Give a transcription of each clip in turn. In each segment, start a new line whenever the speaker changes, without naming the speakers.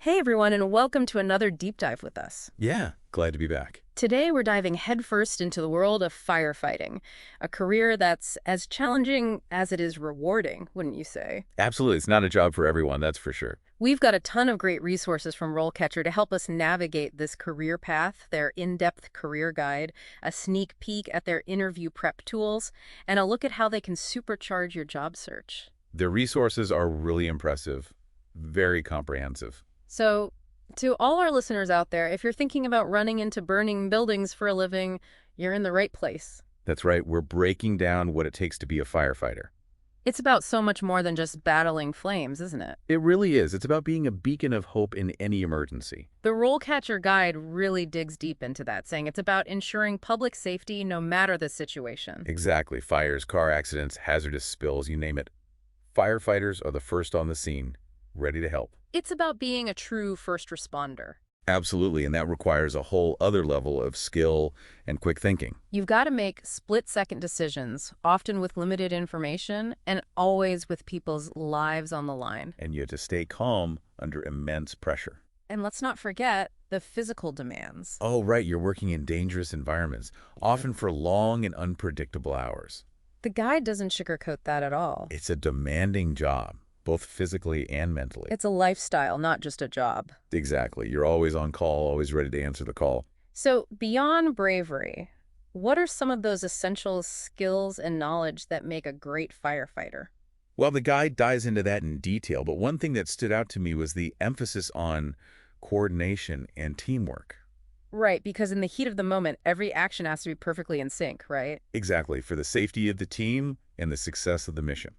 Hey everyone, and welcome to another deep dive with us.
Yeah, glad to be back.
Today we're diving headfirst into the world of firefighting, a career that's as challenging as it is rewarding, wouldn't you say?
Absolutely, it's not a job for everyone, that's for sure.
We've got a ton of great resources from RoleCatcher to help us navigate this career path, their in-depth career guide, a sneak peek at their interview prep tools, and a look at how they can supercharge your job search.
The resources are really impressive, very comprehensive.
So, to all our listeners out there, if you're thinking about running into burning buildings for a living, you're in the right place.
That's right, we're breaking down what it takes to be a firefighter.
It's about so much more than just battling flames, isn't it?
It really is. It's about being a beacon of hope in any emergency.
The RoleCatcher guide really digs deep into that, saying it's about ensuring public safety no matter the situation.
Exactly. Fires, car accidents, hazardous spills, you name it. Firefighters are the first on the scene, ready to help.
It's about being a true first responder.
Absolutely, and that requires a whole other level of skill and quick thinking.
You've got to make split-second decisions, often with limited information, and always with people's lives on the line.
And you have to stay calm under immense pressure.
And let's not forget the physical demands.
Oh, right, you're working in dangerous environments, often for long and unpredictable hours.
The guide doesn't sugarcoat that at all.
It's a demanding job, both physically and mentally.
It's a lifestyle, not just a job.
Exactly. You're always on call, always ready to answer the call.
So, beyond bravery, what are some of those essential skills and knowledge that make a great firefighter?
Well, the guide dives into that in detail, but one thing that stood out to me was the emphasis on coordination and teamwork.
Right, because in the heat of the moment, every action has to be perfectly in sync, right?
Exactly, for the safety of the team and the success of the mission.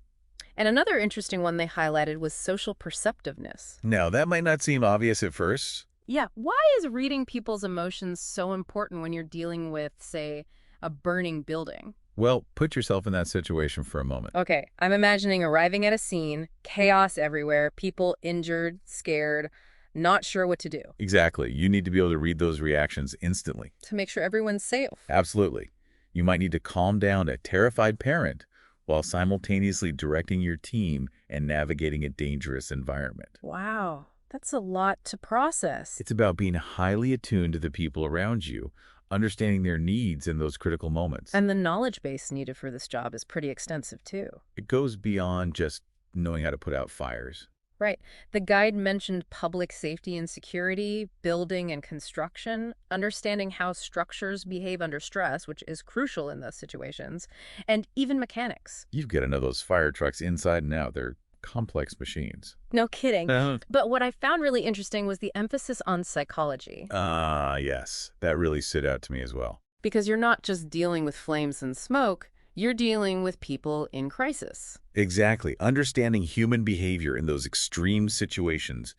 And another interesting one they highlighted was social perceptiveness.
Now, that might not seem obvious at first.
Yeah, why is reading people's emotions so important when you're dealing with, say, a burning building?
Well, put yourself in that situation for a moment.
Okay, I'm imagining arriving at a scene, chaos everywhere, people injured, scared, not sure what to do.
Exactly. You need to be able to read those reactions instantly.
To make sure everyone's safe.
Absolutely. You might need to calm down a terrified parent while simultaneously directing your team and navigating a dangerous environment.
Wow, that's a lot to process.
It's about being highly attuned to the people around you, understanding their needs in those critical moments.
And the knowledge base needed for this job is pretty extensive, too.
It goes beyond just knowing how to put out fires.
Right. The guide mentioned public safety and security, building and construction, understanding how structures behave under stress, which is crucial in those situations, and even mechanics.
You've got to know those fire trucks inside and out. They're complex machines.
No kidding.
Uh,
But what I found really interesting was the emphasis on psychology.
yes. That really stood out to me as well.
Because you're not just dealing with flames and smoke, you're dealing with people in crisis.
Exactly. Understanding human behavior in those extreme situations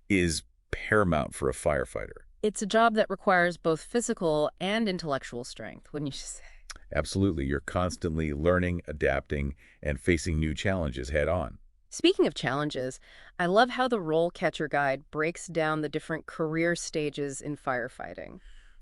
is paramount for a firefighter.
It's a job that requires both physical and intellectual strength, wouldn't you say?
Absolutely. You're constantly learning, adapting, and facing new challenges head on.
Speaking of challenges, I love how the RoleCatcher guide breaks down the different career stages in firefighting.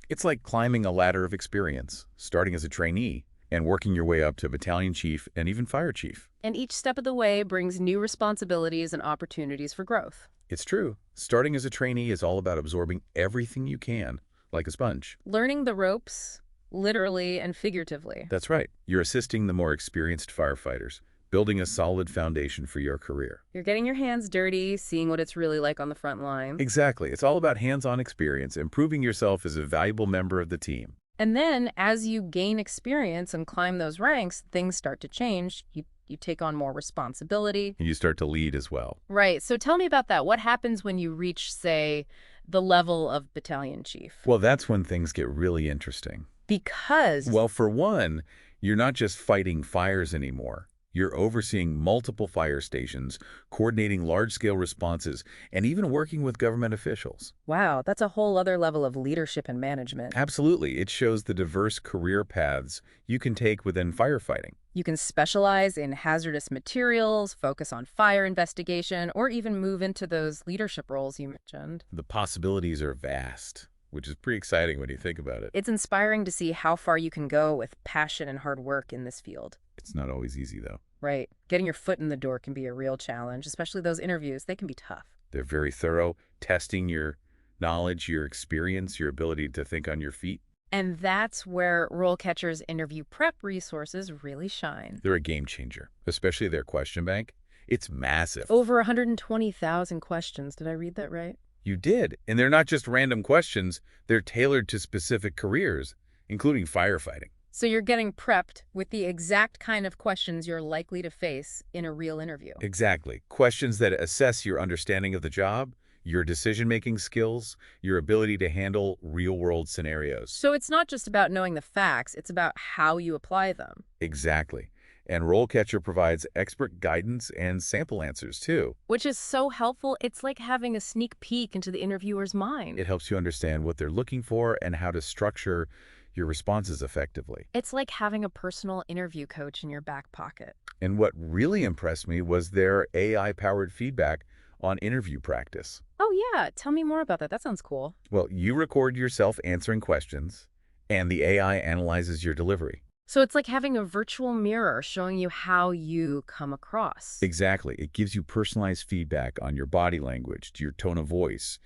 It's like climbing a ladder of experience, starting as a trainee and working your way up to battalion chief and even fire chief.
And each step of the way brings new responsibilities and opportunities for growth.
It's true. Starting as a trainee is all about absorbing everything you can, like a sponge.
Learning the ropes, literally and figuratively.
That's right. You're assisting the more experienced firefighters, building a solid foundation for your career.
You're getting your hands dirty, seeing what it's really like on the front line.
Exactly. It's all about hands-on experience and proving yourself as a valuable member of the team.
And then, as you gain experience and climb those ranks, things start to change. You take on more responsibility.
And you start to lead as well.
Right. So tell me about that. What happens when you reach, say, the level of battalion chief?
Well, that's when things get really interesting.
Because...
Well, for one, you're not just fighting fires anymore. You're overseeing multiple fire stations, coordinating large-scale responses, and even working with government officials.
Wow, that's a whole other level of leadership and management.
Absolutely. It shows the diverse career paths you can take within firefighting.
You can specialize in hazardous materials, focus on fire investigation, or even move into those leadership roles you mentioned.
The possibilities are vast, which is pretty exciting when you think about it.
It's inspiring to see how far you can go with passion and hard work in this field.
It's not always easy, though.
Right. Getting your foot in the door can be a real challenge, especially those interviews. They can be tough.
They're very thorough, testing your knowledge, your experience, your ability to think on your feet.
And that's where RoleCatcher's interview prep resources really shine.
They're a game changer, especially their question bank. It's massive.
Over 120,000 questions. Did I read that right?
You did. And they're not just random questions, they're tailored to specific careers, including firefighting.
So you're getting prepped with the exact kind of questions you're likely to face in a real interview.
Exactly. Questions that assess your understanding of the job, your decision-making skills, your ability to handle real-world scenarios.
So it's not just about knowing the facts, it's about how you apply them.
Exactly. And RoleCatcher provides expert guidance and sample answers, too.
Which is so helpful, it's like having a sneak peek into the interviewer's mind.
It helps you understand what they're looking for and how to structure your responses effectively.
It's like having a personal interview coach in your back pocket.
And what really impressed me was their AI-powered feedback on interview practice.
Oh yeah, tell me more about that. That sounds cool.
Well, you record yourself answering questions, and the AI analyzes your delivery.
So it's like having a virtual mirror showing you how you come across.
Exactly. It gives you personalized feedback on your body language, your tone of voice,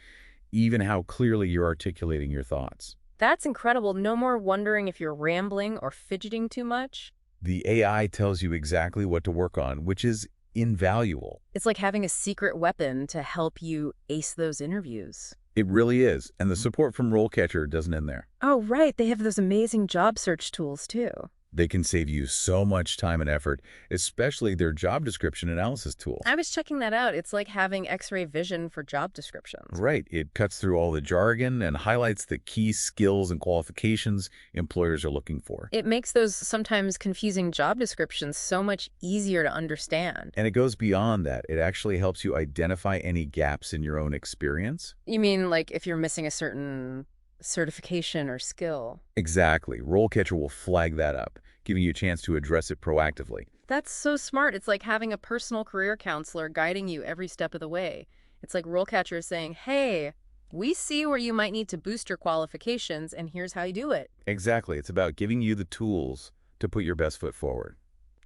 even how clearly you're articulating your thoughts.
That's incredible. No more wondering if you're rambling or fidgeting too much.
The AI tells you exactly what to work on, which is invaluable.
It's like having a secret weapon to help you ace those interviews.
It really is, and the support from RoleCatcher doesn't end there.
Oh, right. They have those amazing job search tools, too.
They can save you so much time and effort, especially their job description analysis tool.
I was checking that out. It's like having X-ray vision for job descriptions.
Right. It cuts through all the jargon and highlights the key skills and qualifications employers are looking for.
It makes those sometimes confusing job descriptions so much easier to understand.
And it goes beyond that. It actually helps you identify any gaps in your own experience.
You mean like if you're missing a certain certification or skill?
Exactly. RoleCatcher will flag that up, giving you a chance to address it proactively.
That's so smart. It's like having a personal career counselor guiding you every step of the way. It's like RoleCatcher is saying, hey, we see where you might need to boost your qualifications, and here's how you do it.
Exactly. It's about giving you the tools to put your best foot forward.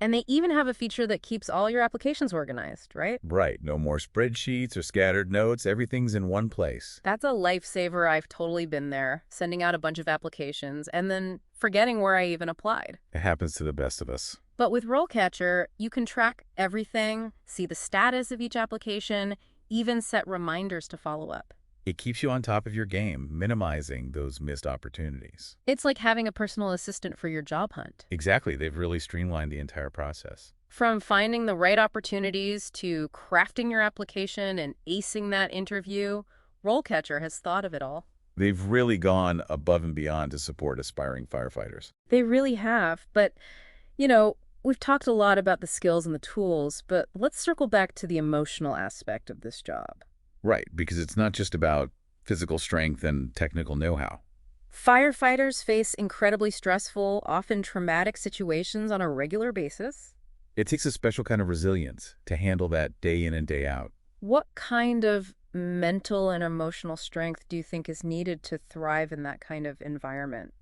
And they even have a feature that keeps all your applications organized, right?
Right. No more spreadsheets or scattered notes. Everything's in one place.
That's a lifesaver. I've totally been there, sending out a bunch of applications and then forgetting where I even applied.
It happens to the best of us.
But with RoleCatcher, you can track everything, see the status of each application, even set reminders to follow up.
It keeps you on top of your game, minimizing those missed opportunities.
It's like having a personal assistant for your job hunt.
Exactly. They've really streamlined the entire process.
From finding the right opportunities to crafting your application and acing that interview, RoleCatcher has thought of it all.
They've really gone above and beyond to support aspiring firefighters.
They really have. But, we've talked a lot about the skills and the tools, but let's circle back to the emotional aspect of this job.
Right, because it's not just about physical strength and technical know-how.
Firefighters face incredibly stressful, often traumatic situations on a regular basis.
It takes a special kind of resilience to handle that day in and day out.
What kind of mental and emotional strength do you think is needed to thrive in that kind of environment?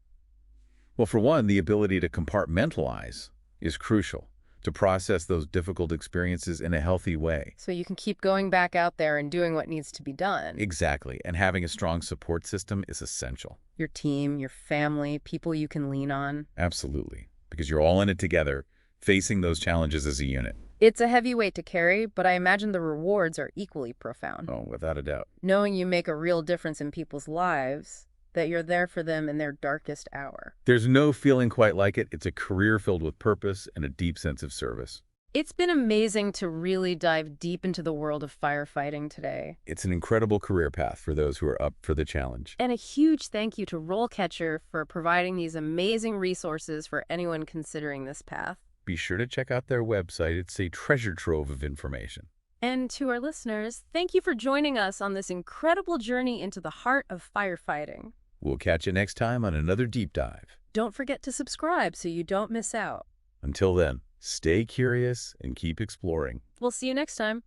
Well, for one, the ability to compartmentalize is crucial, to process those difficult experiences in a healthy way.
So you can keep going back out there and doing what needs to be done.
Exactly, and having a strong support system is essential.
Your team, your family, people you can lean on.
Absolutely, because you're all in it together, facing those challenges as a unit.
It's a heavy weight to carry, but I imagine the rewards are equally profound.
Oh, without a doubt.
Knowing you make a real difference in people's lives, that you're there for them in their darkest hour.
There's no feeling quite like it. It's a career filled with purpose and a deep sense of service.
It's been amazing to really dive deep into the world of firefighting today.
It's an incredible career path for those who are up for the challenge.
And a huge thank you to RoleCatcher for providing these amazing resources for anyone considering this path.
Be sure to check out their website. It's a treasure trove of information.
And to our listeners, thank you for joining us on this incredible journey into the heart of firefighting.
We'll catch you next time on another deep dive.
Don't forget to subscribe so you don't miss out.
Until then, stay curious and keep exploring.
We'll see you next time.